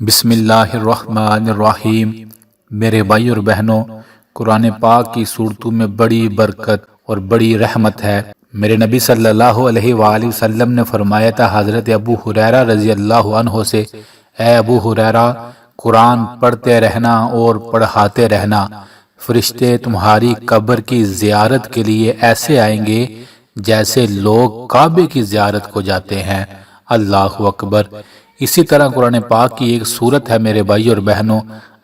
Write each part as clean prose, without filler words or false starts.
بسم اللہ الرحمن الرحیم۔ میرے بھائی اور بہنوں، قرآن پاک کی صورتوں میں بڑی برکت اور بڑی رحمت ہے۔ میرے نبی صلی اللہ علیہ وآلہ وسلم نے فرمایا تھا حضرت ابو ہریرہ رضی اللہ عنہ سے، اے ابو ہریرہ، قرآن پڑھتے رہنا اور پڑھاتے رہنا، فرشتے تمہاری قبر کی زیارت کے لیے ایسے آئیں گے جیسے لوگ کعبے کی زیارت کو جاتے ہیں۔ اللہ اکبر۔ اسی طرح قرآن پاک کی ایک سورت ہے میرے بھائی اور بہنوں،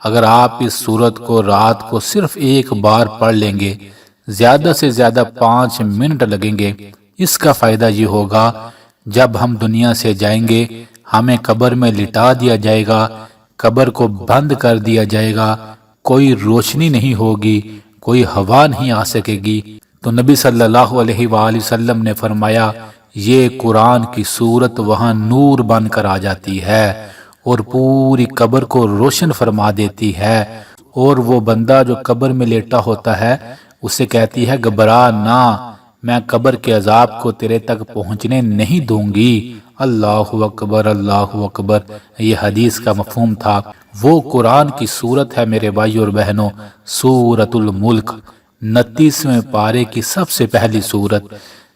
اگر آپ اس سورت کو رات کو صرف ایک بار پڑھ لیں گے، زیادہ سے زیادہ 5 منٹ لگیں گے، اس کا فائدہ یہ ہوگا جب ہم دنیا سے جائیں گے ہمیں قبر میں لٹا دیا جائے گا، قبر کو بند کر دیا جائے گا، کوئی روشنی نہیں ہوگی، کوئی ہوا نہیں آ سکے گی، تو نبی صلی اللہ علیہ وآلہ وسلم نے فرمایا یہ قرآن کی صورت وہاں نور بن کر آ جاتی ہے اور پوری قبر کو روشن فرما دیتی ہے، اور وہ بندہ جو قبر میں لیٹا ہوتا ہے اسے کہتی ہے گھبرا نہ، میں قبر کے عذاب کو تیرے تک پہنچنے نہیں دوں گی۔ اللہ اکبر، اللہ اکبر۔ یہ حدیث کا مفہوم تھا۔ وہ قرآن کی صورت ہے میرے بھائی اور بہنوں، سورۃ الملک، 29ویں پارے کی سب سے پہلی صورت۔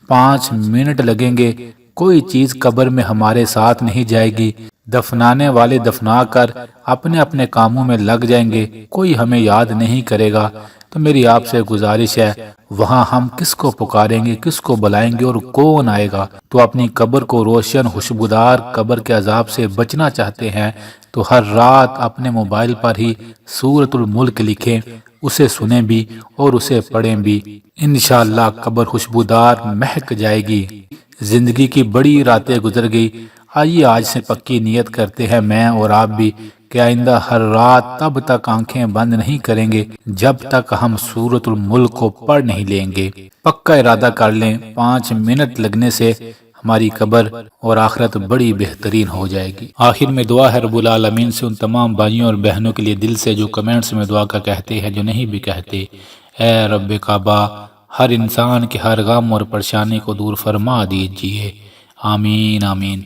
5 منٹ لگیں گے، کوئی چیز قبر میں ہمارے ساتھ نہیں جائے گی، دفنانے والے دفنا کر اپنے اپنے کاموں میں لگ جائیں گے، کوئی ہمیں یاد نہیں کرے گا۔ تو میری آپ سے گزارش ہے، وہاں ہم کس کو پکاریں گے، کس کو بلائیں گے اور کون آئے گا؟ تو اپنی قبر کو روشن خوشبودار قبر کے عذاب سے بچنا چاہتے ہیں تو ہر رات اپنے موبائل پر ہی سورۃ الملک لکھیں، اسے سنیں بھی اور اسے پڑھیں بھی، انشاءاللہ قبر خوشبودار مہک جائے گی۔ زندگی کی بڑی راتیں گزر گئی، آئیے آج سے پکی نیت کرتے ہیں میں اور آپ بھی کہ آئندہ ہر رات تب تک آنکھیں بند نہیں کریں گے جب تک ہم سورۃ الملک کو پڑھ نہیں لیں گے۔ پکا ارادہ کر لیں، 5 منٹ لگنے سے ہماری قبر اور آخرت بڑی بہترین ہو جائے گی۔ آخر میں دعا ہے رب العالمین سے ان تمام بھائیوں اور بہنوں کے لیے دل سے جو کمنٹس میں دعا کا کہتے ہیں، جو نہیں بھی کہتے، اے رب کعبہ ہر انسان کے ہر غم اور پریشانی کو دور فرما دیجئے، آمین آمین۔